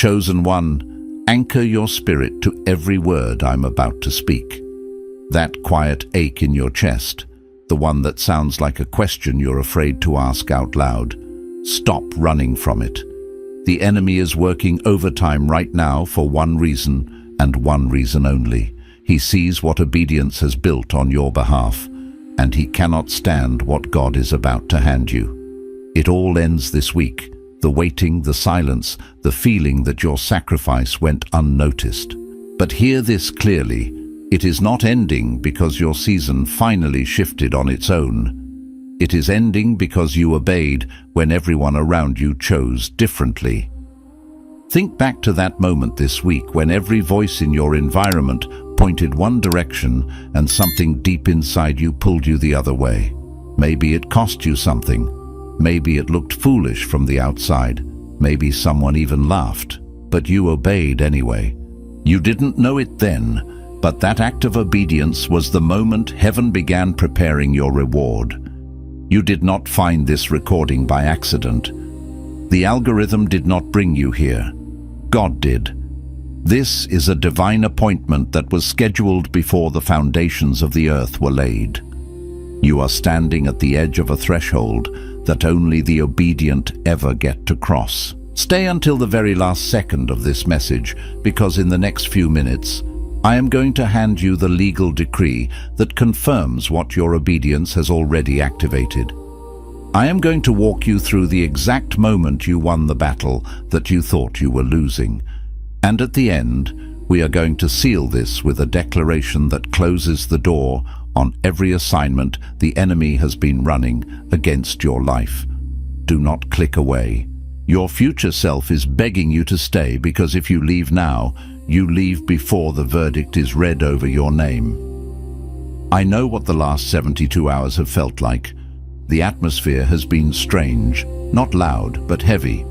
Chosen one, anchor your spirit to every word I'm about to speak. That quiet ache in your chest, the one that sounds like a question you're afraid to ask out loud, stop running from it. The enemy is working overtime right now for one reason, and one reason only. He sees what obedience has built on your behalf, and he cannot stand what God is about to hand you. It all ends this week. The waiting, the silence, the feeling that your sacrifice went unnoticed. But hear this clearly. It is not ending because your season finally shifted on its own. It is ending because you obeyed when everyone around you chose differently. Think back to that moment this week when every voice in your environment pointed one direction and something deep inside you pulled you the other way. Maybe it cost you something. Maybe it looked foolish from the outside. Maybe someone even laughed. But you obeyed anyway. You didn't know it then, but that act of obedience was the moment heaven began preparing your reward. You did not find this recording by accident. The algorithm did not bring you here. God did. This is a divine appointment that was scheduled before the foundations of the earth were laid. You are standing at the edge of a threshold that only the obedient ever get to cross. Stay until the very last second of this message, because in the next few minutes, I am going to hand you the legal decree that confirms what your obedience has already activated. I am going to walk you through the exact moment you won the battle that you thought you were losing. And at the end, we are going to seal this with a declaration that closes the door on every assignment the enemy has been running against your life. Do not click away. Your future self is begging you to stay, because if you leave now, you leave before the verdict is read over your name. I know what the last 72 hours have felt like. The atmosphere has been strange, not loud, but heavy,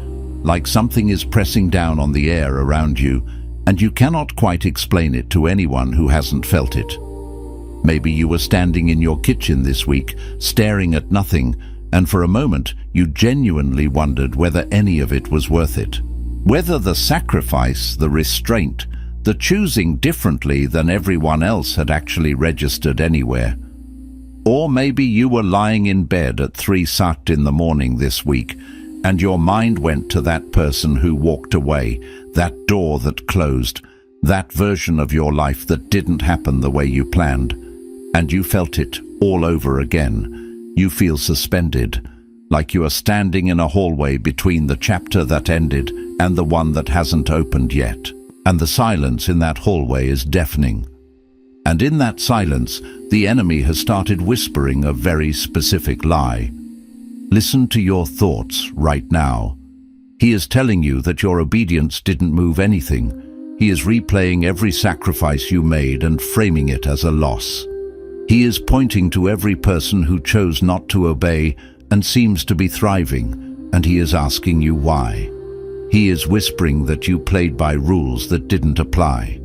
like something is pressing down on the air around you, and you cannot quite explain it to anyone who hasn't felt it. Maybe you were standing in your kitchen this week, staring at nothing, and for a moment you genuinely wondered whether any of it was worth it. Whether the sacrifice, the restraint, the choosing differently than everyone else had actually registered anywhere. Or maybe you were lying in bed at 3 sat in the morning this week, and your mind went to that person who walked away, that door that closed, that version of your life that didn't happen the way you planned. And you felt it all over again. You feel suspended, like you are standing in a hallway between the chapter that ended and the one that hasn't opened yet. And the silence in that hallway is deafening. And in that silence, the enemy has started whispering a very specific lie. Listen to your thoughts right now. He is telling you that your obedience didn't move anything. He is replaying every sacrifice you made and framing it as a loss. He is pointing to every person who chose not to obey and seems to be thriving, and he is asking you why. He is whispering that you played by rules that didn't apply,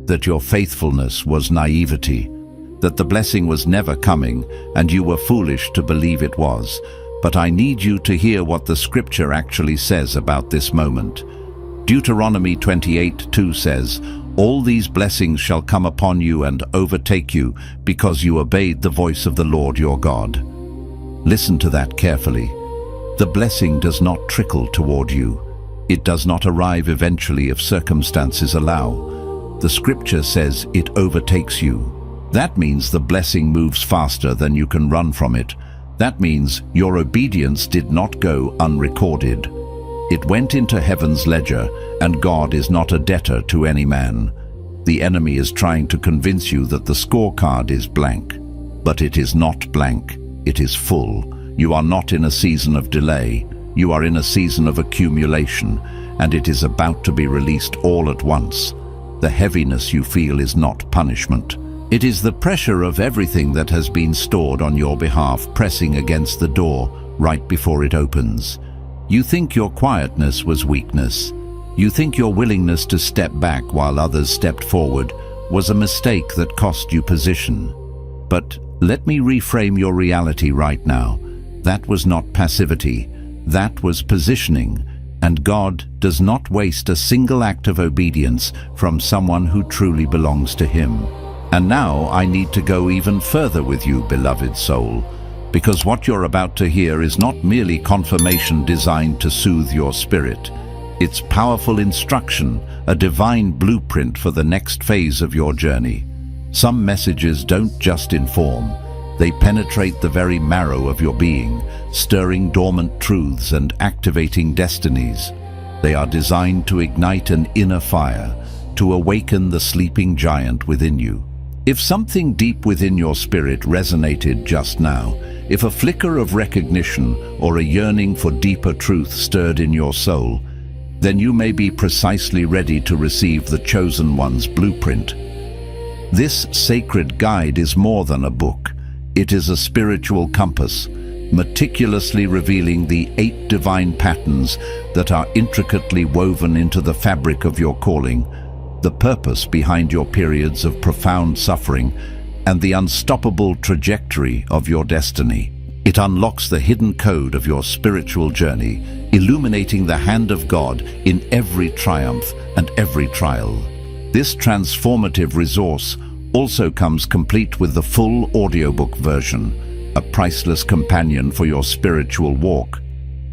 that your faithfulness was naivety, that the blessing was never coming and you were foolish to believe it was. But I need you to hear what the scripture actually says about this moment. Deuteronomy 28:2 says, "All these blessings shall come upon you and overtake you, because you obeyed the voice of the Lord your God." Listen to that carefully. The blessing does not trickle toward you. It does not arrive eventually if circumstances allow. The scripture says it overtakes you. That means the blessing moves faster than you can run from it. That means your obedience did not go unrecorded. It went into heaven's ledger, and God is not a debtor to any man. The enemy is trying to convince you that the scorecard is blank. But it is not blank. It is full. You are not in a season of delay. You are in a season of accumulation, and it is about to be released all at once. The heaviness you feel is not punishment. It is the pressure of everything that has been stored on your behalf pressing against the door right before it opens. You think your quietness was weakness. You think your willingness to step back while others stepped forward was a mistake that cost you position. But let me reframe your reality right now. That was not passivity. That was positioning. And God does not waste a single act of obedience from someone who truly belongs to Him. And now I need to go even further with you, beloved soul, because what you're about to hear is not merely confirmation designed to soothe your spirit. It's powerful instruction, a divine blueprint for the next phase of your journey. Some messages don't just inform, they penetrate the very marrow of your being, stirring dormant truths and activating destinies. They are designed to ignite an inner fire, to awaken the sleeping giant within you. If something deep within your spirit resonated just now, if a flicker of recognition or a yearning for deeper truth stirred in your soul, then you may be precisely ready to receive the Chosen One's blueprint. This sacred guide is more than a book. It is a spiritual compass, meticulously revealing the 8 divine patterns that are intricately woven into the fabric of your calling, the purpose behind your periods of profound suffering, and the unstoppable trajectory of your destiny. It unlocks the hidden code of your spiritual journey, illuminating the hand of God in every triumph and every trial. This transformative resource also comes complete with the full audiobook version, a priceless companion for your spiritual walk,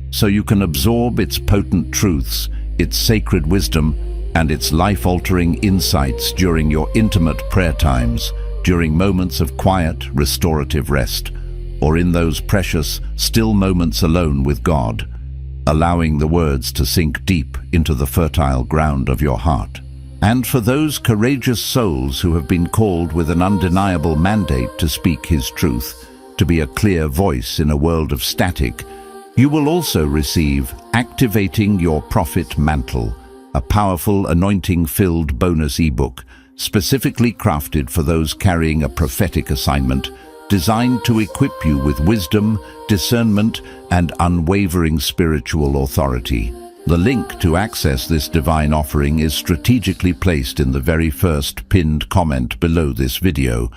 so you can absorb its potent truths, its sacred wisdom, and its life-altering insights during your intimate prayer times, during moments of quiet, restorative rest, or in those precious, still moments alone with God, allowing the words to sink deep into the fertile ground of your heart. And for those courageous souls who have been called with an undeniable mandate to speak His truth, to be a clear voice in a world of static, you will also receive Activating Your Prophet Mantle, a powerful anointing-filled bonus ebook, specifically crafted for those carrying a prophetic assignment, designed to equip you with wisdom, discernment, and unwavering spiritual authority. The link to access this divine offering is strategically placed in the very first pinned comment below this video.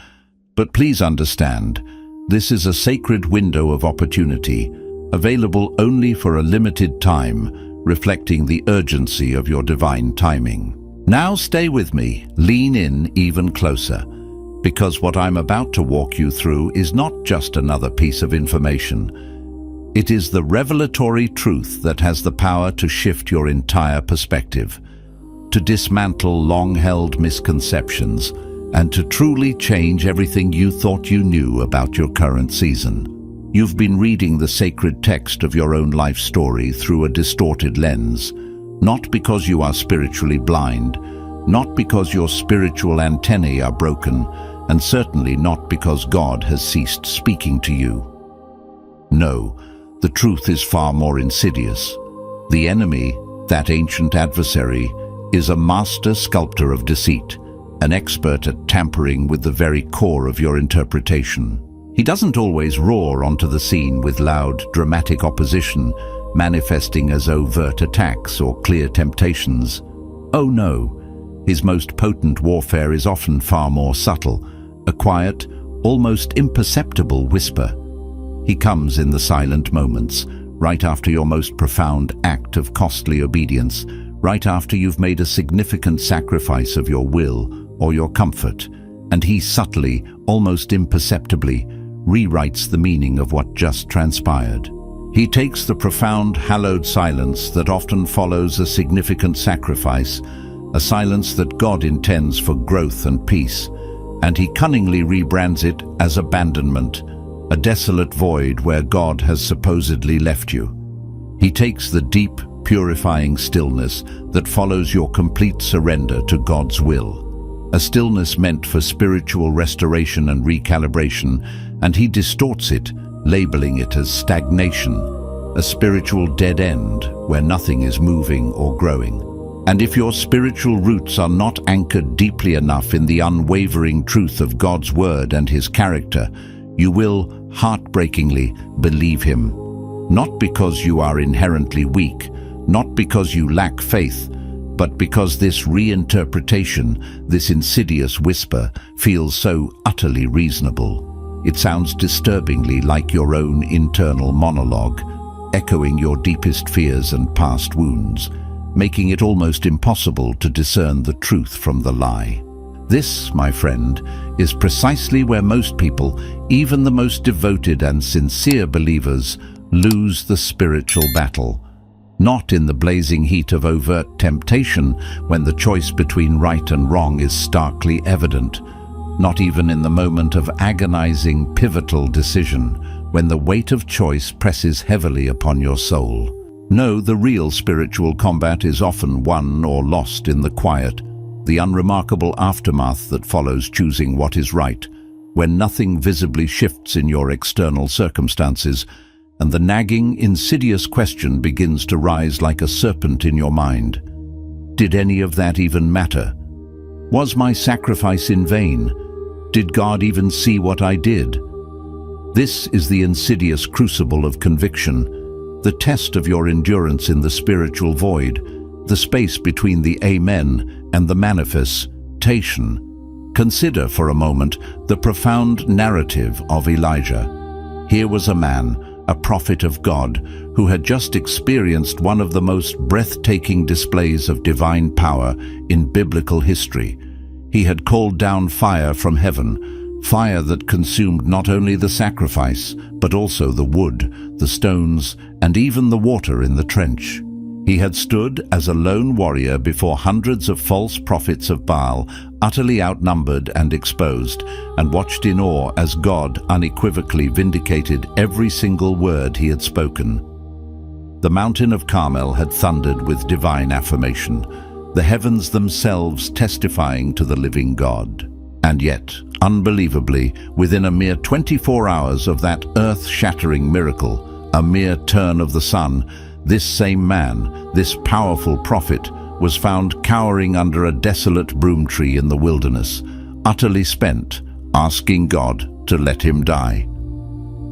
But please understand, this is a sacred window of opportunity, available only for a limited time, reflecting the urgency of your divine timing. Now stay with me, lean in even closer, because what I'm about to walk you through is not just another piece of information. It is the revelatory truth that has the power to shift your entire perspective, to dismantle long-held misconceptions, and to truly change everything you thought you knew about your current season. You've been reading the sacred text of your own life story through a distorted lens, not because you are spiritually blind, not because your spiritual antennae are broken, and certainly not because God has ceased speaking to you. No, the truth is far more insidious. The enemy, that ancient adversary, is a master sculptor of deceit, an expert at tampering with the very core of your interpretation. He doesn't always roar onto the scene with loud, dramatic opposition, manifesting as overt attacks or clear temptations. Oh no, his most potent warfare is often far more subtle, a quiet, almost imperceptible whisper. He comes in the silent moments, right after your most profound act of costly obedience, right after you've made a significant sacrifice of your will or your comfort, and he subtly, almost imperceptibly, rewrites the meaning of what just transpired. He takes the profound, hallowed silence that often follows a significant sacrifice, a silence that God intends for growth and peace, and he cunningly rebrands it as abandonment, a desolate void where God has supposedly left you. He takes the deep, purifying stillness that follows your complete surrender to God's will, a stillness meant for spiritual restoration and recalibration, and he distorts it, labeling it as stagnation, a spiritual dead end where nothing is moving or growing. And if your spiritual roots are not anchored deeply enough in the unwavering truth of God's word and his character, you will, heartbreakingly, believe him. Not because you are inherently weak, not because you lack faith, but because this reinterpretation, this insidious whisper, feels so utterly reasonable. It sounds disturbingly like your own internal monologue, echoing your deepest fears and past wounds, making it almost impossible to discern the truth from the lie. This, my friend, is precisely where most people, even the most devoted and sincere believers, lose the spiritual battle. Not in the blazing heat of overt temptation, when the choice between right and wrong is starkly evident. Not even in the moment of agonizing, pivotal decision, when the weight of choice presses heavily upon your soul. No, the real spiritual combat is often won or lost in the quiet, the unremarkable aftermath that follows choosing what is right, when nothing visibly shifts in your external circumstances, and the nagging, insidious question begins to rise like a serpent in your mind. Did any of that even matter? Was my sacrifice in vain? Did God even see what I did? This is the insidious crucible of conviction, the test of your endurance in the spiritual void, the space between the amen and the manifestation. Consider for a moment the profound narrative of Elijah. Here was a man, a prophet of God, who had just experienced one of the most breathtaking displays of divine power in biblical history. He had called down fire from heaven, fire that consumed not only the sacrifice, but also the wood, the stones, and even the water in the trench. He had stood as a lone warrior before hundreds of false prophets of Baal, utterly outnumbered and exposed, and watched in awe as God unequivocally vindicated every single word he had spoken. The mountain of Carmel had thundered with divine affirmation, the heavens themselves testifying to the living God. And yet, unbelievably, within a mere 24 hours of that earth-shattering miracle, a mere turn of the sun, this same man, this powerful prophet, was found cowering under a desolate broom tree in the wilderness, utterly spent, asking God to let him die.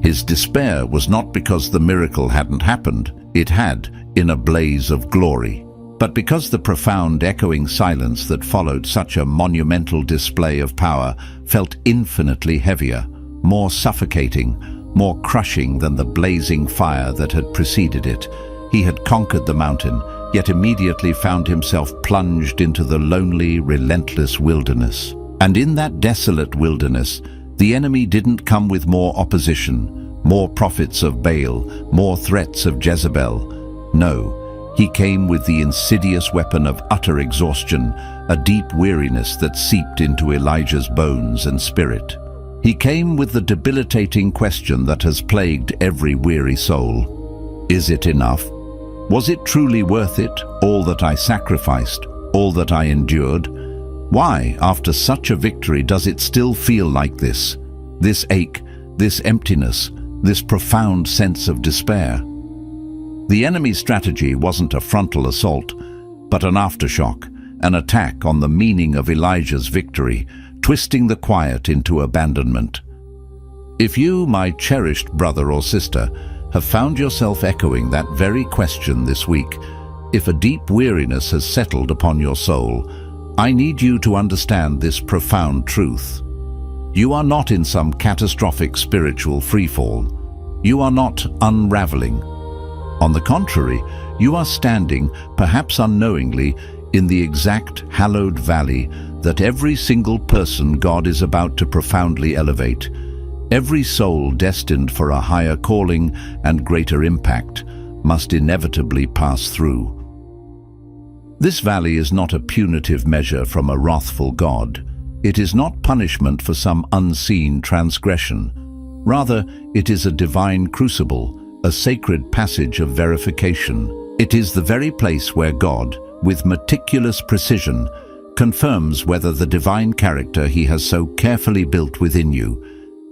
His despair was not because the miracle hadn't happened, it had, in a blaze of glory, but because the profound echoing silence that followed such a monumental display of power felt infinitely heavier, more suffocating, more crushing than the blazing fire that had preceded it. He had conquered the mountain, yet immediately found himself plunged into the lonely, relentless wilderness. And in that desolate wilderness, the enemy didn't come with more opposition, more prophets of Baal, more threats of Jezebel. No, he came with the insidious weapon of utter exhaustion, a deep weariness that seeped into Elijah's bones and spirit. He came with the debilitating question that has plagued every weary soul. Is it enough? Was it truly worth it, all that I sacrificed, all that I endured? Why, after such a victory, does it still feel like this? This ache, this emptiness, this profound sense of despair? The enemy's strategy wasn't a frontal assault, but an aftershock, an attack on the meaning of Elijah's victory, twisting the quiet into abandonment. If you, my cherished brother or sister, have found yourself echoing that very question this week, if a deep weariness has settled upon your soul, I need you to understand this profound truth. You are not in some catastrophic spiritual freefall. You are not unraveling. On the contrary, you are standing, perhaps unknowingly, in the exact hallowed valley that every single person God is about to profoundly elevate. Every soul destined for a higher calling and greater impact must inevitably pass through. This valley is not a punitive measure from a wrathful God. It is not punishment for some unseen transgression. Rather, it is a divine crucible, a sacred passage of verification. It is the very place where God, with meticulous precision, confirms whether the divine character he has so carefully built within you,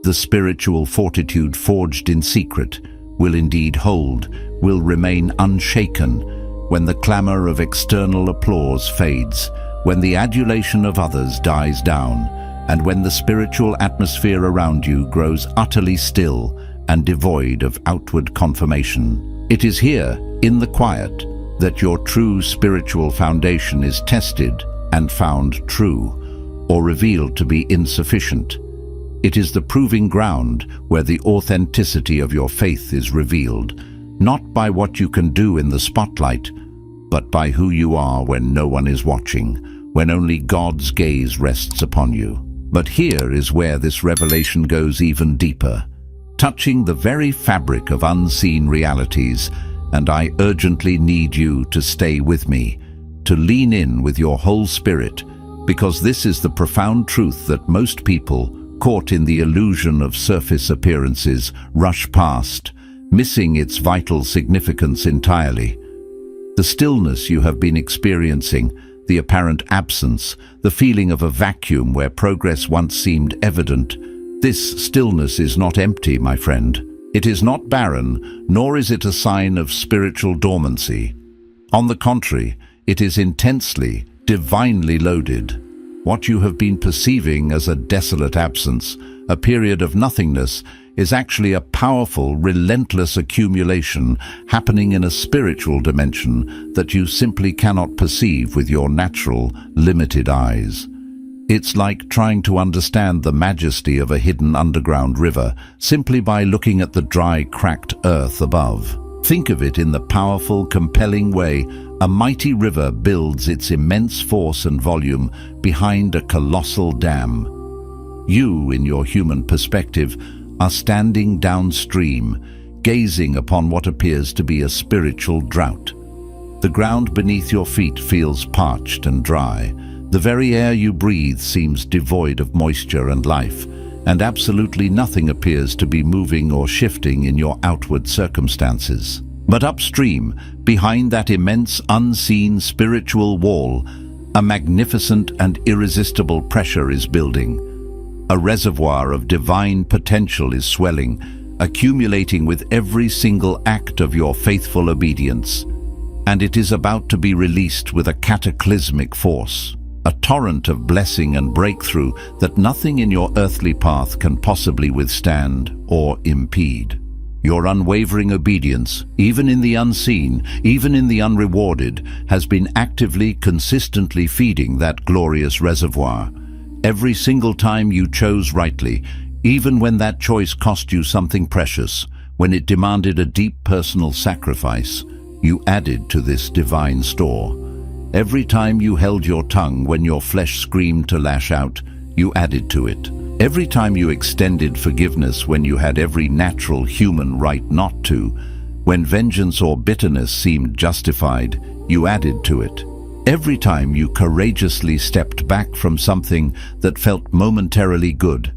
the spiritual fortitude forged in secret, will indeed hold, will remain unshaken when the clamor of external applause fades, when the adulation of others dies down, and when the spiritual atmosphere around you grows utterly still and devoid of outward confirmation. It is here, in the quiet, that your true spiritual foundation is tested and found true, or revealed to be insufficient. It is the proving ground where the authenticity of your faith is revealed. not by what you can do in the spotlight, but by who you are when no one is watching, when only God's gaze rests upon you. But here is where this revelation goes even deeper, touching the very fabric of unseen realities, and I urgently need you to stay with me, to lean in with your whole spirit, because this is the profound truth that most people, caught in the illusion of surface appearances, rush past, missing its vital significance entirely. The stillness you have been experiencing, the apparent absence, the feeling of a vacuum where progress once seemed evident, this stillness is not empty, my friend. It is not barren, nor is it a sign of spiritual dormancy. On the contrary, it is intensely, divinely loaded. What you have been perceiving as a desolate absence, a period of nothingness, is actually a powerful, relentless accumulation happening in a spiritual dimension that you simply cannot perceive with your natural, limited eyes. It's like trying to understand the majesty of a hidden underground river simply by looking at the dry, cracked earth above. Think of it in the powerful, compelling way a mighty river builds its immense force and volume behind a colossal dam. You, in your human perspective, are standing downstream, gazing upon what appears to be a spiritual drought. The ground beneath your feet feels parched and dry. The very air you breathe seems devoid of moisture and life, and absolutely nothing appears to be moving or shifting in your outward circumstances. But upstream, behind that immense unseen spiritual wall, a magnificent and irresistible pressure is building. A reservoir of divine potential is swelling, accumulating with every single act of your faithful obedience. And it is about to be released with a cataclysmic force, a torrent of blessing and breakthrough that nothing in your earthly path can possibly withstand or impede. Your unwavering obedience, even in the unseen, even in the unrewarded, has been actively, consistently feeding that glorious reservoir. Every single time you chose rightly, even when that choice cost you something precious, when it demanded a deep personal sacrifice, you added to this divine store. Every time you held your tongue when your flesh screamed to lash out, you added to it. Every time you extended forgiveness when you had every natural human right not to, when vengeance or bitterness seemed justified, you added to it. Every time you courageously stepped back from something that felt momentarily good,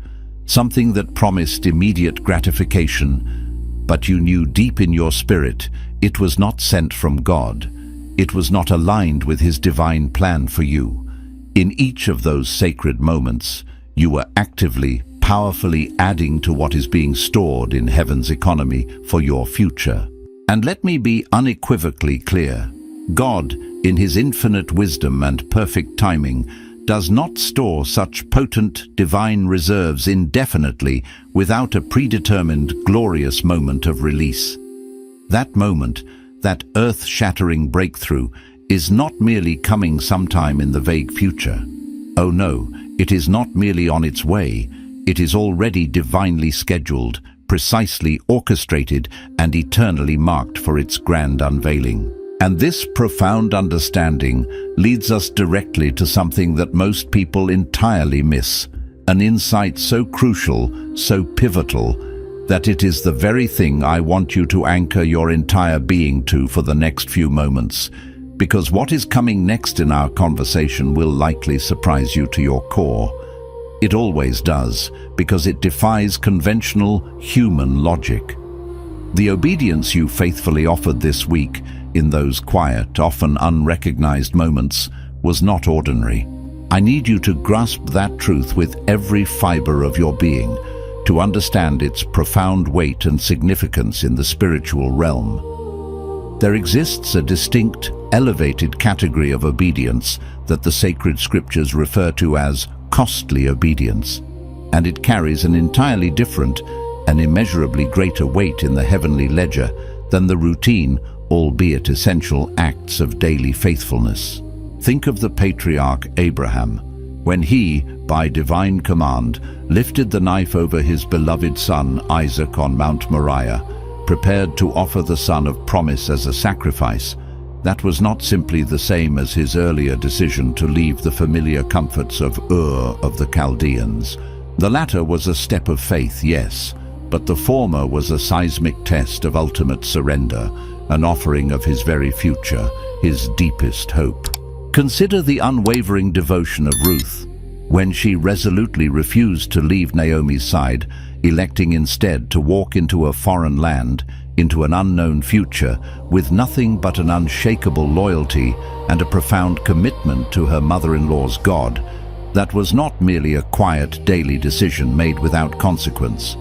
something that promised immediate gratification, but you knew deep in your spirit it was not sent from God. It was not aligned with His divine plan for you. In each of those sacred moments, you were actively, powerfully adding to what is being stored in heaven's economy for your future. And let me be unequivocally clear. God, in His infinite wisdom and perfect timing, does not store such potent divine reserves indefinitely without a predetermined, glorious moment of release. That moment, that earth-shattering breakthrough, is not merely coming sometime in the vague future. Oh no, it is not merely on its way, it is already divinely scheduled, precisely orchestrated, and eternally marked for its grand unveiling. And this profound understanding leads us directly to something that most people entirely miss, an insight so crucial, so pivotal, that it is the very thing I want you to anchor your entire being to for the next few moments, because what is coming next in our conversation will likely surprise you to your core. It always does, because it defies conventional human logic. The obedience you faithfully offered this week, in those quiet, often unrecognized moments, was not ordinary. I need you to grasp that truth with every fiber of your being, to understand its profound weight and significance in the spiritual realm. There exists a distinct, elevated category of obedience that the sacred scriptures refer to as costly obedience, and it carries an entirely different and immeasurably greater weight in the heavenly ledger than the routine, albeit essential, acts of daily faithfulness. Think of the patriarch Abraham, when he, by divine command, lifted the knife over his beloved son Isaac on Mount Moriah, prepared to offer the son of promise as a sacrifice, that was not simply the same as his earlier decision to leave the familiar comforts of Ur of the Chaldeans. The latter was a step of faith, yes, but the former was a seismic test of ultimate surrender, an offering of his very future, his deepest hope. Consider the unwavering devotion of Ruth, when she resolutely refused to leave Naomi's side, electing instead to walk into a foreign land, into an unknown future, with nothing but an unshakable loyalty and a profound commitment to her mother-in-law's God. That was not merely a quiet daily decision made without consequence.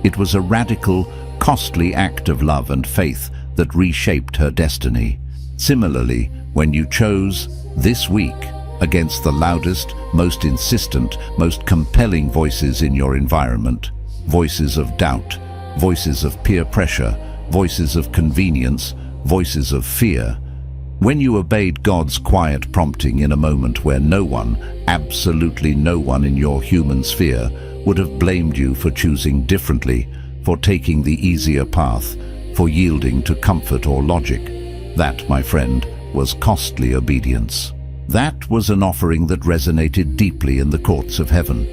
It was a radical, costly act of love and faith that reshaped her destiny. Similarly, when you chose this week, against the loudest, most insistent, most compelling voices in your environment, voices of doubt, voices of peer pressure, voices of convenience, voices of fear, when you obeyed God's quiet prompting in a moment where no one, absolutely no one in your human sphere, would have blamed you for choosing differently, for taking the easier path, for yielding to comfort or logic, that, my friend, was costly obedience. That was an offering that resonated deeply in the courts of heaven.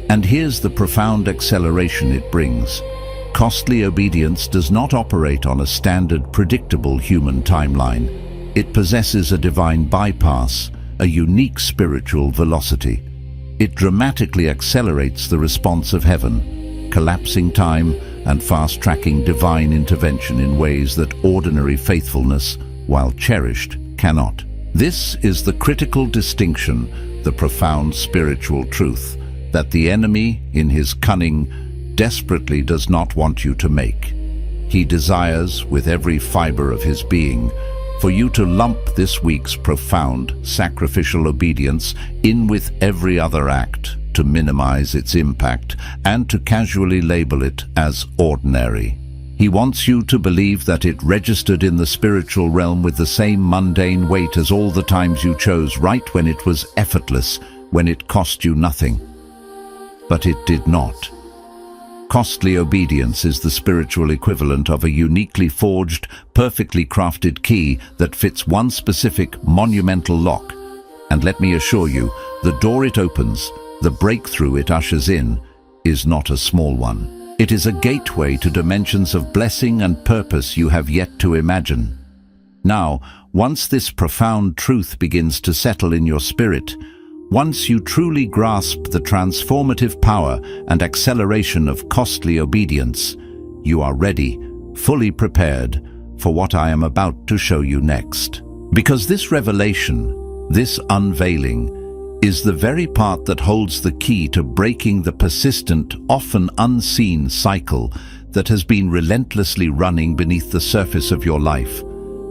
And here's the profound acceleration it brings. Costly obedience does not operate on a standard, predictable human timeline. It possesses a divine bypass, a unique spiritual velocity. It dramatically accelerates the response of heaven, collapsing time and fast-tracking divine intervention in ways that ordinary faithfulness, while cherished, cannot. This is the critical distinction, the profound spiritual truth, that the enemy, in his cunning, desperately does not want you to make. He desires, with every fiber of his being, for you to lump this week's profound, sacrificial obedience in with every other act, to minimize its impact, and to casually label it as ordinary. He wants you to believe that it registered in the spiritual realm with the same mundane weight as all the times you chose right when it was effortless, when it cost you nothing. But it did not. Costly obedience is the spiritual equivalent of a uniquely forged, perfectly crafted key that fits one specific, monumental lock. And let me assure you, the door it opens, the breakthrough it ushers in, is not a small one. It is a gateway to dimensions of blessing and purpose you have yet to imagine. Now, once this profound truth begins to settle in your spirit, once you truly grasp the transformative power and acceleration of costly obedience, you are ready, fully prepared for what I am about to show you next. Because this revelation, this unveiling, is the very part that holds the key to breaking the persistent, often unseen cycle that has been relentlessly running beneath the surface of your life,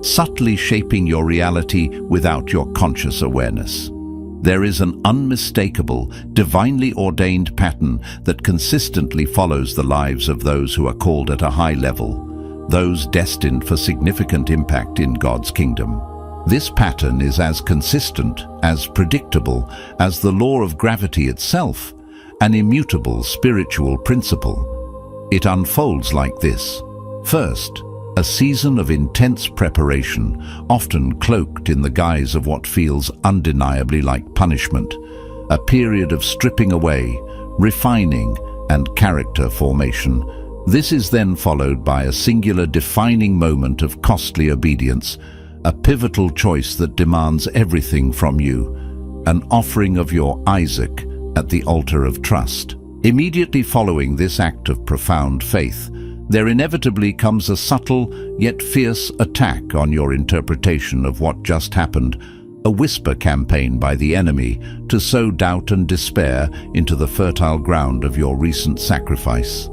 subtly shaping your reality without your conscious awareness. There is an unmistakable, divinely ordained pattern that consistently follows the lives of those who are called at a high level, those destined for significant impact in God's kingdom. This pattern is as consistent, as predictable as the law of gravity itself, an immutable spiritual principle. It unfolds like this. First, a season of intense preparation, often cloaked in the guise of what feels undeniably like punishment. A period of stripping away, refining, and character formation. This is then followed by a singular defining moment of costly obedience, a pivotal choice that demands everything from you, an offering of your Isaac at the altar of trust. Immediately following this act of profound faith, there inevitably comes a subtle yet fierce attack on your interpretation of what just happened, a whisper campaign by the enemy to sow doubt and despair into the fertile ground of your recent sacrifice.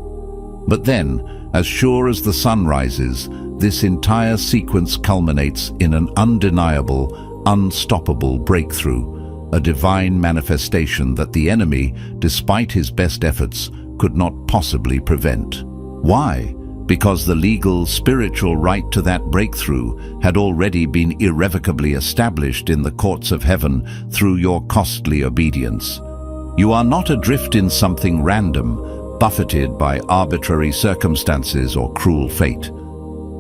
But then, as sure as the sun rises, this entire sequence culminates in an undeniable, unstoppable breakthrough, a divine manifestation that the enemy, despite his best efforts, could not possibly prevent. Why? Because the legal, spiritual right to that breakthrough had already been irrevocably established in the courts of heaven through your costly obedience. You are not adrift in something random, buffeted by arbitrary circumstances or cruel fate.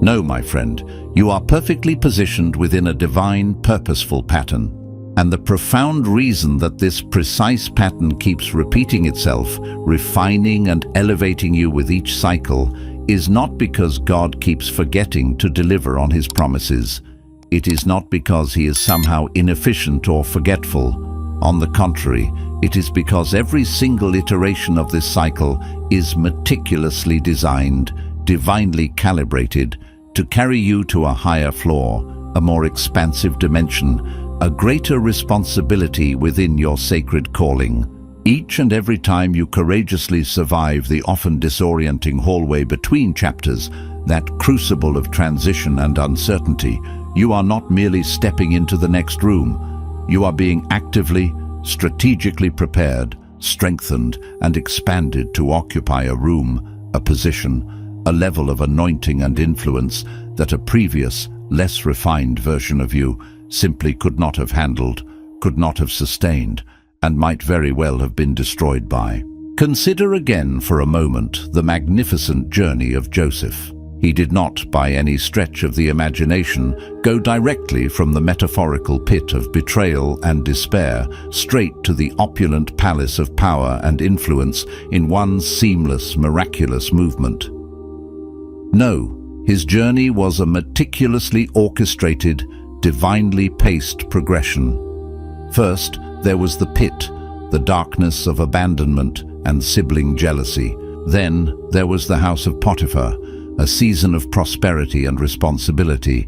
No, my friend, you are perfectly positioned within a divine, purposeful pattern. And the profound reason that this precise pattern keeps repeating itself, refining and elevating you with each cycle, is not because God keeps forgetting to deliver on his promises. It is not because he is somehow inefficient or forgetful. On the contrary, it is because every single iteration of this cycle is meticulously designed, divinely calibrated, to carry you to a higher floor, a more expansive dimension, a greater responsibility within your sacred calling. Each and every time you courageously survive the often disorienting hallway between chapters, that crucible of transition and uncertainty, you are not merely stepping into the next room. You are being actively, strategically prepared, strengthened, and expanded to occupy a room, a position, a level of anointing and influence that a previous, less refined version of you simply could not have handled, could not have sustained, and might very well have been destroyed by. Consider again for a moment the magnificent journey of Joseph. He did not, by any stretch of the imagination, go directly from the metaphorical pit of betrayal and despair straight to the opulent palace of power and influence in one seamless, miraculous movement. No, his journey was a meticulously orchestrated, divinely paced progression. First, there was the pit, the darkness of abandonment and sibling jealousy. Then there was the house of Potiphar, a season of prosperity and responsibility,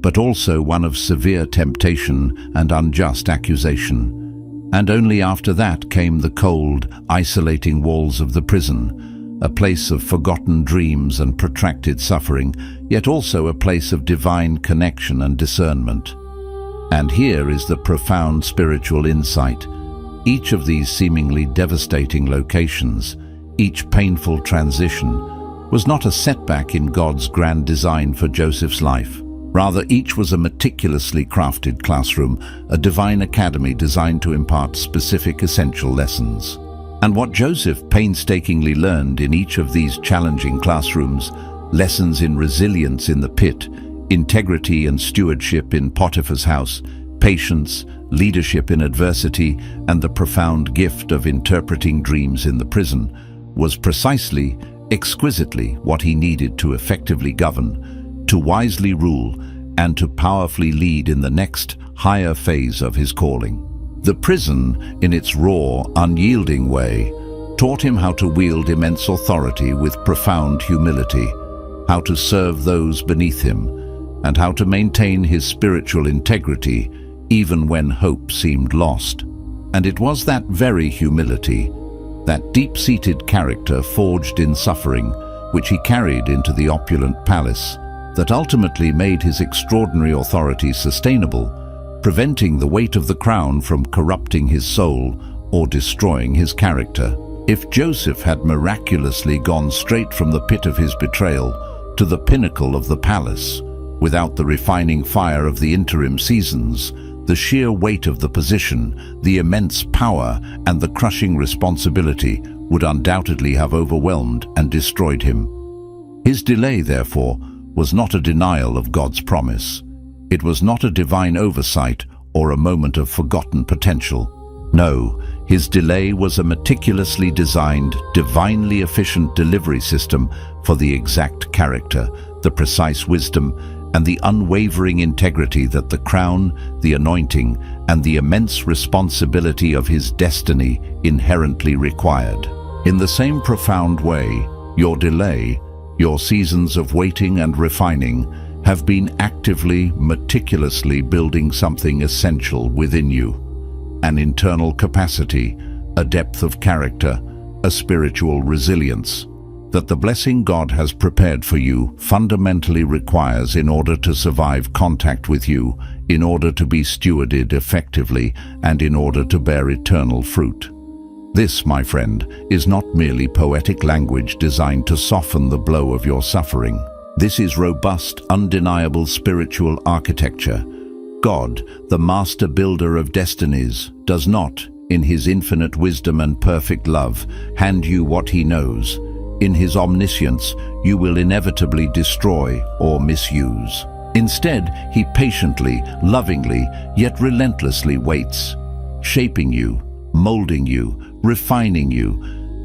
but also one of severe temptation and unjust accusation. And only after that came the cold, isolating walls of the prison, a place of forgotten dreams and protracted suffering, yet also a place of divine connection and discernment. And here is the profound spiritual insight. Each of these seemingly devastating locations, each painful transition, was not a setback in God's grand design for Joseph's life. Rather, each was a meticulously crafted classroom, a divine academy designed to impart specific essential lessons. And what Joseph painstakingly learned in each of these challenging classrooms, lessons in resilience in the pit, integrity and stewardship in Potiphar's house, patience, leadership in adversity, and the profound gift of interpreting dreams in the prison, was precisely, exquisitely what he needed to effectively govern, to wisely rule, and to powerfully lead in the next, higher phase of his calling. The prison, in its raw, unyielding way, taught him how to wield immense authority with profound humility, how to serve those beneath him, and how to maintain his spiritual integrity even when hope seemed lost. And it was that very humility, that deep-seated character forged in suffering, which he carried into the opulent palace, that ultimately made his extraordinary authority sustainable, preventing the weight of the crown from corrupting his soul or destroying his character. If Joseph had miraculously gone straight from the pit of his betrayal to the pinnacle of the palace, without the refining fire of the interim seasons, the sheer weight of the position, the immense power, and the crushing responsibility would undoubtedly have overwhelmed and destroyed him. His delay, therefore, was not a denial of God's promise. It was not a divine oversight or a moment of forgotten potential. No, his delay was a meticulously designed, divinely efficient delivery system for the exact character, the precise wisdom, and the unwavering integrity that the crown, the anointing, and the immense responsibility of his destiny inherently required. In the same profound way, your delay, your seasons of waiting and refining, have been actively, meticulously building something essential within you. An internal capacity, a depth of character, a spiritual resilience that the blessing God has prepared for you fundamentally requires in order to survive contact with you, in order to be stewarded effectively, and in order to bear eternal fruit. This, my friend, is not merely poetic language designed to soften the blow of your suffering. This is robust, undeniable spiritual architecture. God, the master builder of destinies, does not, in his infinite wisdom and perfect love, hand you what he knows. In his omniscience, you will inevitably destroy or misuse. Instead, he patiently, lovingly, yet relentlessly waits, shaping you, molding you, refining you,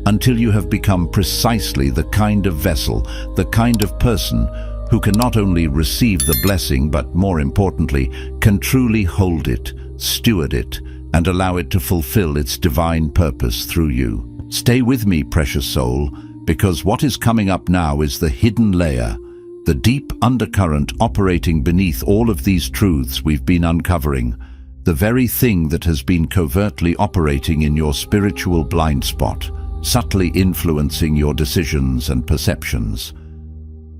until you have become precisely the kind of vessel, the kind of person who can not only receive the blessing, but more importantly, can truly hold it, steward it, and allow it to fulfill its divine purpose through you. Stay with me, precious soul, because what is coming up now is the hidden layer, the deep undercurrent operating beneath all of these truths we've been uncovering, the very thing that has been covertly operating in your spiritual blind spot, subtly influencing your decisions and perceptions.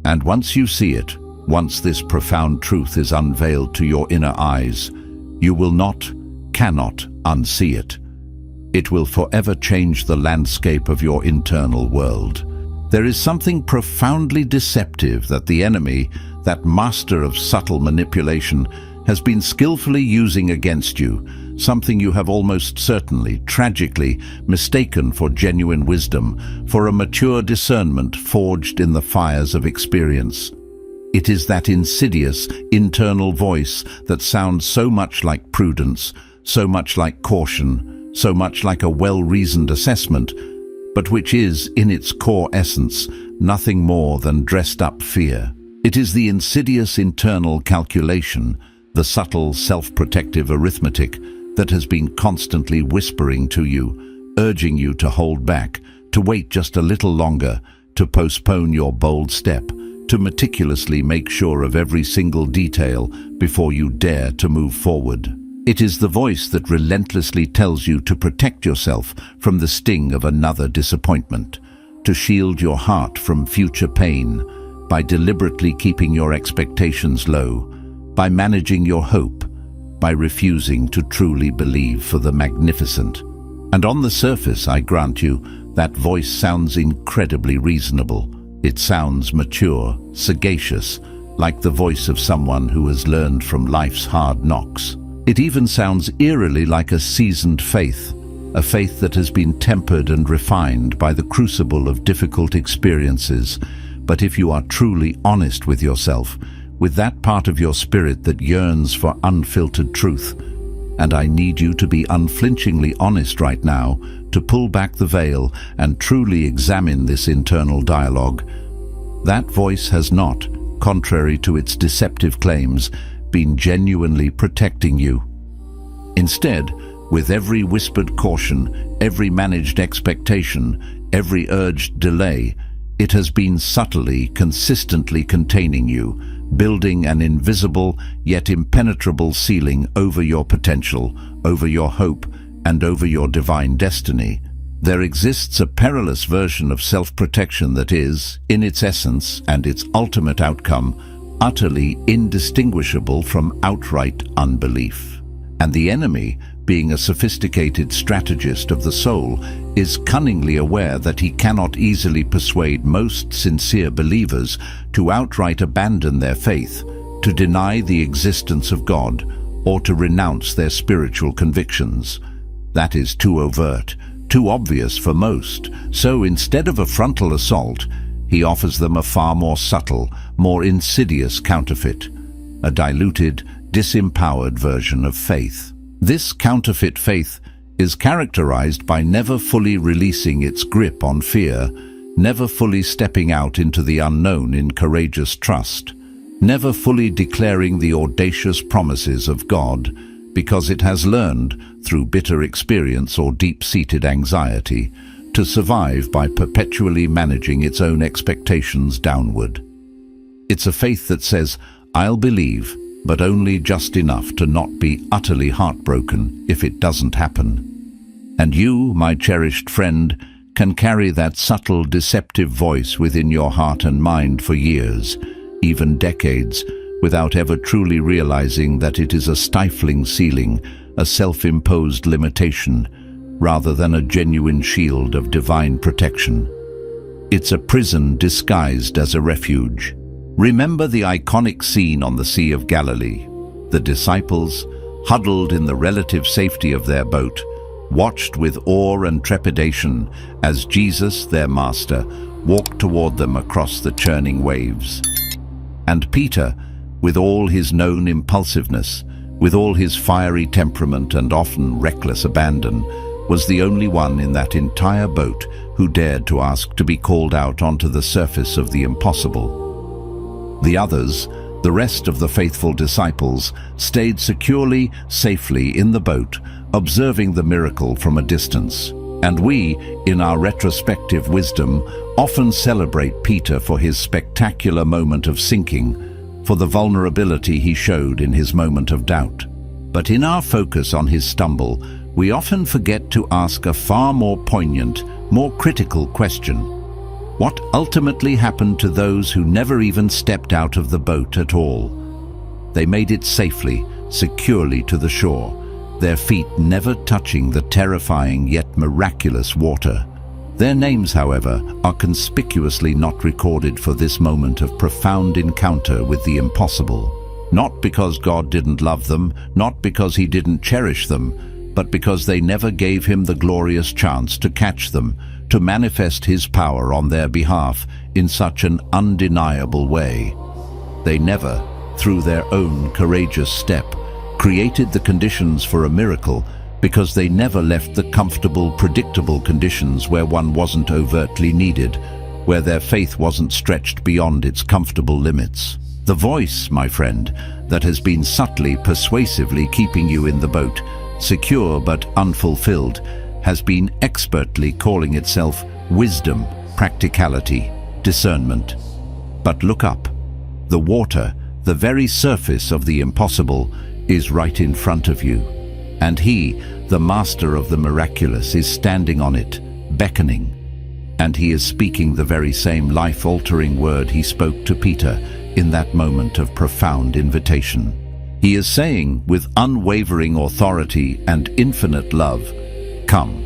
And once you see it, once this profound truth is unveiled to your inner eyes, you will not, cannot unsee it. It will forever change the landscape of your internal world. There is something profoundly deceptive that the enemy, that master of subtle manipulation, has been skillfully using against you, something you have almost certainly, tragically, mistaken for genuine wisdom, for a mature discernment forged in the fires of experience. It is that insidious, internal voice that sounds so much like prudence, so much like caution, so much like a well-reasoned assessment, but which is, in its core essence, nothing more than dressed-up fear. It is the insidious internal calculation, the subtle self-protective arithmetic that has been constantly whispering to you, urging you to hold back, to wait just a little longer, to postpone your bold step, to meticulously make sure of every single detail before you dare to move forward. It is the voice that relentlessly tells you to protect yourself from the sting of another disappointment, to shield your heart from future pain by deliberately keeping your expectations low, by managing your hope, by refusing to truly believe for the magnificent. And on the surface, I grant you, that voice sounds incredibly reasonable. It sounds mature, sagacious, like the voice of someone who has learned from life's hard knocks. It even sounds eerily like a seasoned faith, a faith that has been tempered and refined by the crucible of difficult experiences. But if you are truly honest with yourself, with that part of your spirit that yearns for unfiltered truth, and I need you to be unflinchingly honest right now, to pull back the veil and truly examine this internal dialogue, that voice has not, contrary to its deceptive claims, been genuinely protecting you. Instead, with every whispered caution, every managed expectation, every urged delay, it has been subtly, consistently containing you, building an invisible yet impenetrable ceiling over your potential, over your hope, and over your divine destiny. There exists a perilous version of self-protection that is, in its essence and its ultimate outcome, utterly indistinguishable from outright unbelief. And the enemy, being a sophisticated strategist of the soul, is cunningly aware that he cannot easily persuade most sincere believers to outright abandon their faith, to deny the existence of God, or to renounce their spiritual convictions. That is too overt, too obvious for most. So instead of a frontal assault, he offers them a far more subtle, more insidious counterfeit, a diluted, disempowered version of faith. This counterfeit faith is characterized by never fully releasing its grip on fear, never fully stepping out into the unknown in courageous trust, never fully declaring the audacious promises of God, because it has learned, through bitter experience or deep-seated anxiety, to survive by perpetually managing its own expectations downward. It's a faith that says, I'll believe, but only just enough to not be utterly heartbroken if it doesn't happen. And you, my cherished friend, can carry that subtle, deceptive voice within your heart and mind for years, even decades, without ever truly realizing that it is a stifling ceiling, a self-imposed limitation, rather than a genuine shield of divine protection. It's a prison disguised as a refuge. Remember the iconic scene on the Sea of Galilee. The disciples, huddled in the relative safety of their boat, watched with awe and trepidation as Jesus, their master, walked toward them across the churning waves. And Peter, with all his known impulsiveness, with all his fiery temperament and often reckless abandon, was the only one in that entire boat who dared to ask to be called out onto the surface of the impossible. The others, the rest of the faithful disciples, stayed securely, safely in the boat, observing the miracle from a distance. And we, in our retrospective wisdom, often celebrate Peter for his spectacular moment of sinking, for the vulnerability he showed in his moment of doubt. But in our focus on his stumble, we often forget to ask a far more poignant, more critical question. What ultimately happened to those who never even stepped out of the boat at all? They made it safely, securely to the shore, their feet never touching the terrifying yet miraculous water. Their names, however, are conspicuously not recorded for this moment of profound encounter with the impossible. Not because God didn't love them, not because he didn't cherish them, but because they never gave him the glorious chance to catch them, to manifest his power on their behalf in such an undeniable way. They never, through their own courageous step, created the conditions for a miracle, because they never left the comfortable, predictable conditions where one wasn't overtly needed, where their faith wasn't stretched beyond its comfortable limits. The voice, my friend, that has been subtly, persuasively keeping you in the boat, secure but unfulfilled, has been expertly calling itself wisdom, practicality, discernment. But look up. The water, the very surface of the impossible, is right in front of you. And he, the master of the miraculous, is standing on it, beckoning. And he is speaking the very same life-altering word he spoke to Peter in that moment of profound invitation. He is saying, with unwavering authority and infinite love, "Come."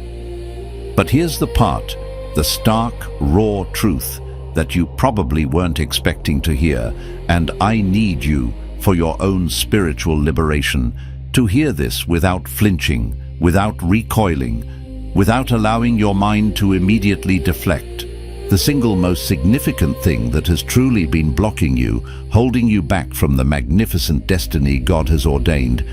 But here's the part, the stark, raw truth that you probably weren't expecting to hear, and I need you, for your own spiritual liberation, to hear this without flinching, without recoiling, without allowing your mind to immediately deflect. The single most significant thing that has truly been blocking you, holding you back from the magnificent destiny God has ordained,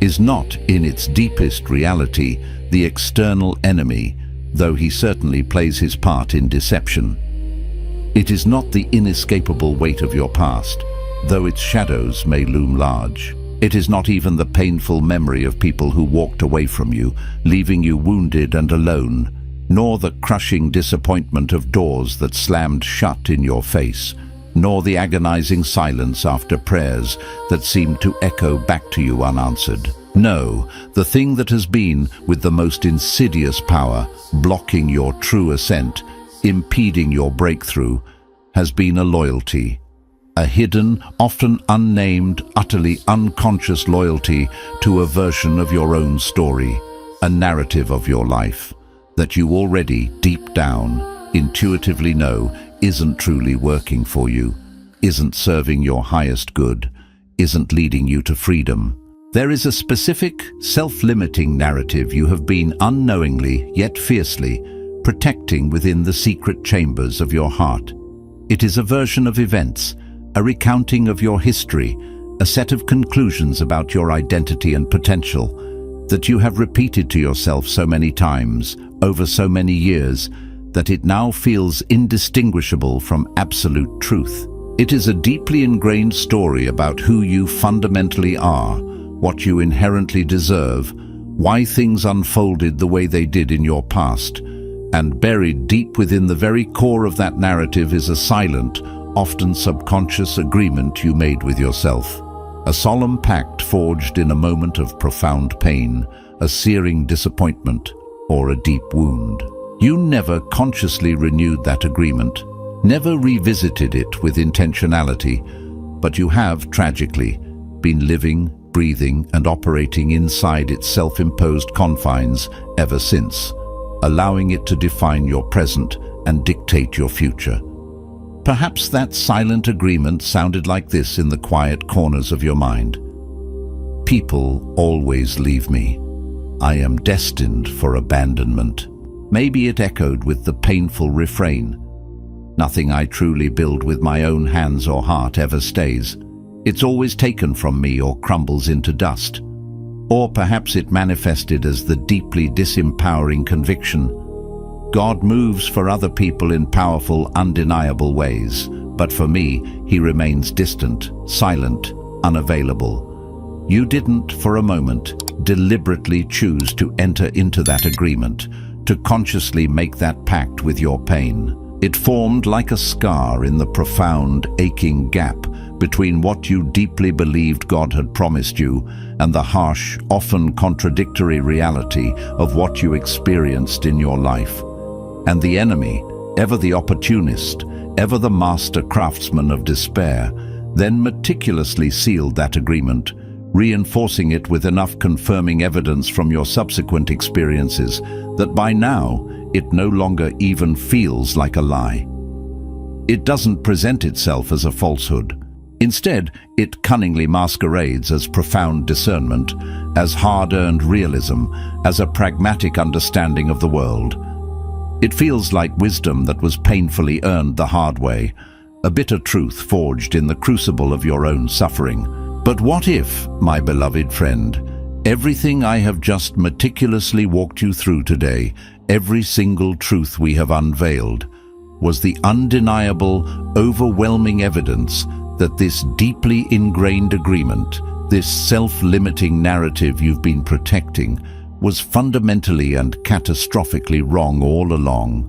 is not, in its deepest reality, the external enemy, though he certainly plays his part in deception. It is not the inescapable weight of your past, though its shadows may loom large. It is not even the painful memory of people who walked away from you, leaving you wounded and alone, nor the crushing disappointment of doors that slammed shut in your face, nor the agonizing silence after prayers that seemed to echo back to you unanswered. No, the thing that has been, with the most insidious power, blocking your true ascent, impeding your breakthrough, has been a loyalty. A hidden, often unnamed, utterly unconscious loyalty to a version of your own story, a narrative of your life, that you already, deep down, intuitively know isn't truly working for you, isn't serving your highest good, isn't leading you to freedom. There is a specific, self-limiting narrative you have been unknowingly, yet fiercely, protecting within the secret chambers of your heart. It is a version of events, a recounting of your history, a set of conclusions about your identity and potential that you have repeated to yourself so many times, over so many years, that it now feels indistinguishable from absolute truth. It is a deeply ingrained story about who you fundamentally are, what you inherently deserve, why things unfolded the way they did in your past, and buried deep within the very core of that narrative is a silent, often subconscious agreement you made with yourself. A solemn pact forged in a moment of profound pain, a searing disappointment, or a deep wound. You never consciously renewed that agreement, never revisited it with intentionality, but you have, tragically, been living, breathing, and operating inside its self-imposed confines ever since, allowing it to define your present and dictate your future. Perhaps that silent agreement sounded like this in the quiet corners of your mind. People always leave me. I am destined for abandonment. Maybe it echoed with the painful refrain, nothing I truly build with my own hands or heart ever stays. It's always taken from me or crumbles into dust. Or perhaps it manifested as the deeply disempowering conviction, God moves for other people in powerful, undeniable ways, but for me, he remains distant, silent, unavailable. You didn't, for a moment, deliberately choose to enter into that agreement, to consciously make that pact with your pain. It formed like a scar in the profound, aching gap between what you deeply believed God had promised you and the harsh, often contradictory reality of what you experienced in your life. And the enemy, ever the opportunist, ever the master craftsman of despair, then meticulously sealed that agreement, reinforcing it with enough confirming evidence from your subsequent experiences that by now it no longer even feels like a lie. It doesn't present itself as a falsehood. Instead, it cunningly masquerades as profound discernment, as hard-earned realism, as a pragmatic understanding of the world. It feels like wisdom that was painfully earned the hard way, a bitter truth forged in the crucible of your own suffering. But what if, my beloved friend, everything I have just meticulously walked you through today, every single truth we have unveiled, was the undeniable, overwhelming evidence that this deeply ingrained agreement, this self-limiting narrative you've been protecting, was fundamentally and catastrophically wrong all along?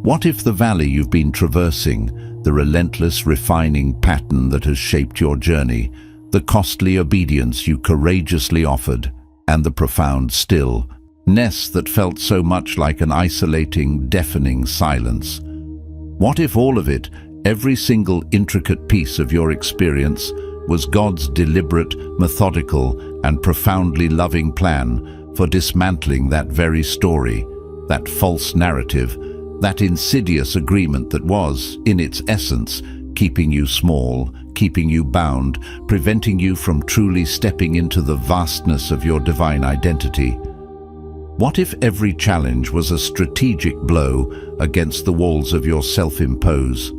What if the valley you've been traversing, the relentless refining pattern that has shaped your journey, the costly obedience you courageously offered, and the profound stillness that felt so much like an isolating, deafening silence? What if all of it, every single intricate piece of your experience, was God's deliberate, methodical, and profoundly loving plan for dismantling that very story, that false narrative, that insidious agreement that was, in its essence, keeping you small, keeping you bound, preventing you from truly stepping into the vastness of your divine identity? What if every challenge was a strategic blow against the walls of your self-impose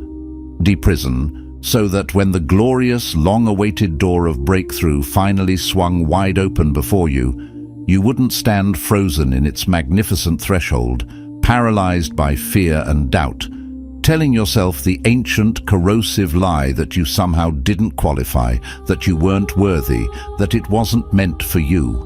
prison, so that when the glorious, long-awaited door of breakthrough finally swung wide open before you, you wouldn't stand frozen in its magnificent threshold, paralyzed by fear and doubt, telling yourself the ancient, corrosive lie that you somehow didn't qualify, that you weren't worthy, that it wasn't meant for you?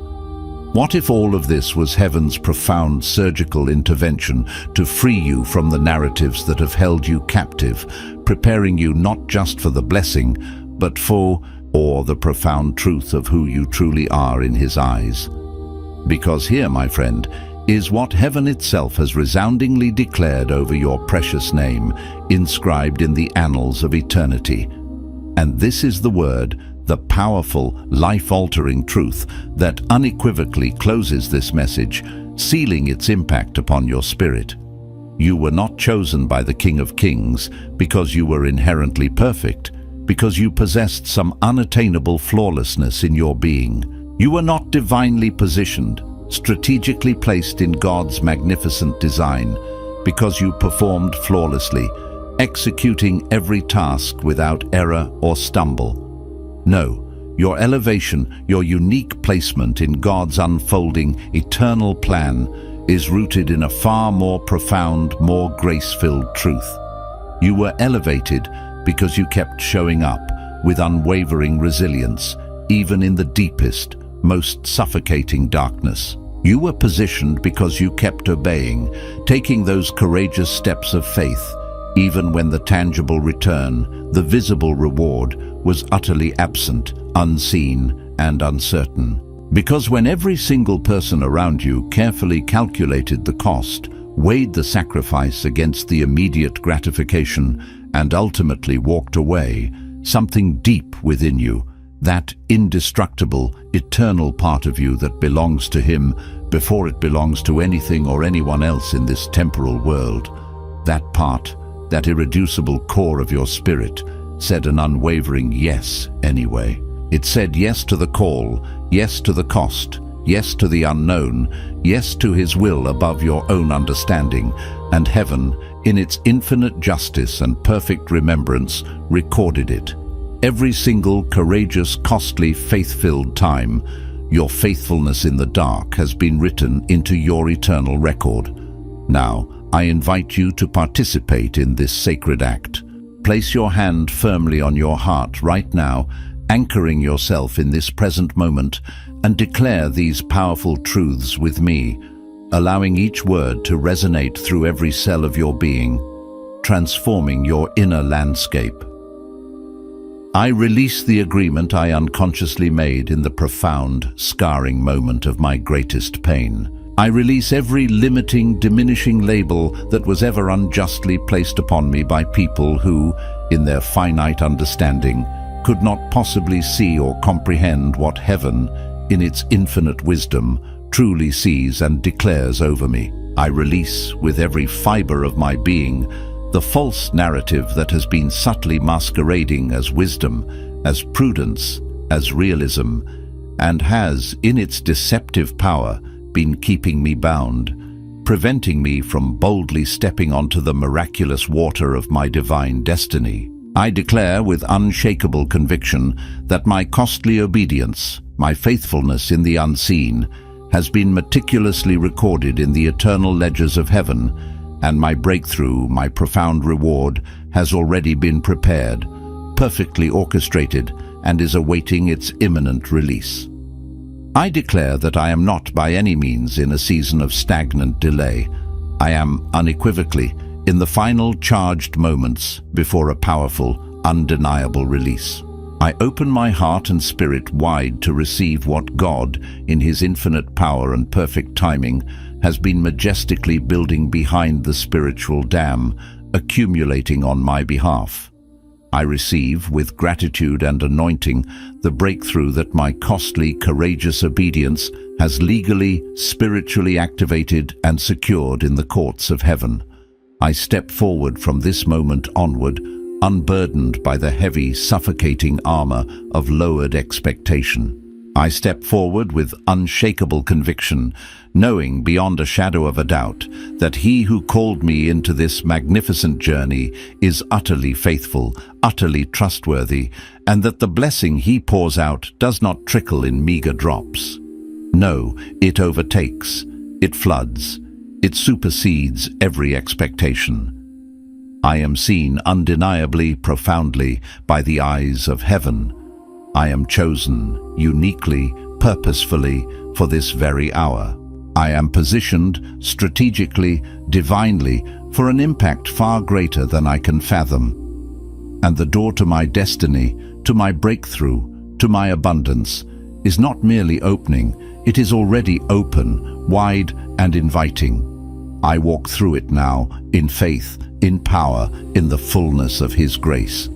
What if all of this was heaven's profound surgical intervention to free you from the narratives that have held you captive, preparing you not just for the blessing, but for the profound truth of who you truly are in his eyes? Because here, my friend, is what heaven itself has resoundingly declared over your precious name, inscribed in the annals of eternity. And this is the word, the powerful, life-altering truth that unequivocally closes this message, sealing its impact upon your spirit. You were not chosen by the King of Kings because you were inherently perfect, because you possessed some unattainable flawlessness in your being. You were not divinely positioned, strategically placed in God's magnificent design, because you performed flawlessly, executing every task without error or stumble. No, your elevation, your unique placement in God's unfolding, eternal plan is rooted in a far more profound, more grace-filled truth. You were elevated because you kept showing up with unwavering resilience, even in the deepest, most suffocating darkness. You were positioned because you kept obeying, taking those courageous steps of faith, even when the tangible return, the visible reward, was utterly absent, unseen, and uncertain. Because when every single person around you carefully calculated the cost, weighed the sacrifice against the immediate gratification, and ultimately walked away, something deep within you, that indestructible, eternal part of you that belongs to him before it belongs to anything or anyone else in this temporal world, that part, that irreducible core of your spirit, said an unwavering yes anyway. It said yes to the call, yes to the cost, yes to the unknown, yes to His will above your own understanding, and heaven, in its infinite justice and perfect remembrance, recorded it. Every single courageous, costly, faith-filled time, your faithfulness in the dark has been written into your eternal record. Now, I invite you to participate in this sacred act. Place your hand firmly on your heart right now, anchoring yourself in this present moment, and declare these powerful truths with me, allowing each word to resonate through every cell of your being, transforming your inner landscape. I release the agreement I unconsciously made in the profound, scarring moment of my greatest pain. I release every limiting, diminishing label that was ever unjustly placed upon me by people who, in their finite understanding, could not possibly see or comprehend what heaven, in its infinite wisdom, truly sees and declares over me. I release, with every fiber of my being, the false narrative that has been subtly masquerading as wisdom, as prudence, as realism, and has, in its deceptive power, been keeping me bound, preventing me from boldly stepping onto the miraculous water of my divine destiny. I declare with unshakable conviction that my costly obedience, my faithfulness in the unseen, has been meticulously recorded in the eternal ledgers of heaven, and my breakthrough, my profound reward, has already been prepared, perfectly orchestrated, and is awaiting its imminent release. I declare that I am not by any means in a season of stagnant delay. I am unequivocally in the final charged moments before a powerful, undeniable release. I open my heart and spirit wide to receive what God, in His infinite power and perfect timing, has been majestically building behind the spiritual dam, accumulating on my behalf. I receive, with gratitude and anointing, the breakthrough that my costly, courageous obedience has legally, spiritually activated and secured in the courts of heaven. I step forward from this moment onward, unburdened by the heavy, suffocating armor of lowered expectation. I step forward with unshakable conviction, knowing beyond a shadow of a doubt that He who called me into this magnificent journey is utterly faithful, utterly trustworthy, and that the blessing He pours out does not trickle in meager drops. No, it overtakes, it floods, it supersedes every expectation. I am seen undeniably, profoundly by the eyes of heaven. I am chosen, uniquely, purposefully, for this very hour. I am positioned, strategically, divinely, for an impact far greater than I can fathom. And the door to my destiny, to my breakthrough, to my abundance, is not merely opening, it is already open, wide and inviting. I walk through it now, in faith, in power, in the fullness of His grace.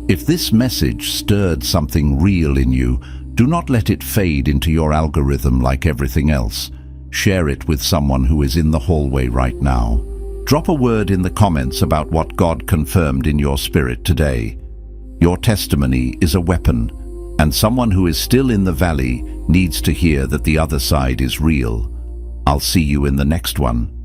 If this message stirred something real in you, do not let it fade into your algorithm like everything else. Share it with someone who is in the hallway right now. Drop a word in the comments about what God confirmed in your spirit today. Your testimony is a weapon, and someone who is still in the valley needs to hear that the other side is real. I'll see you in the next one.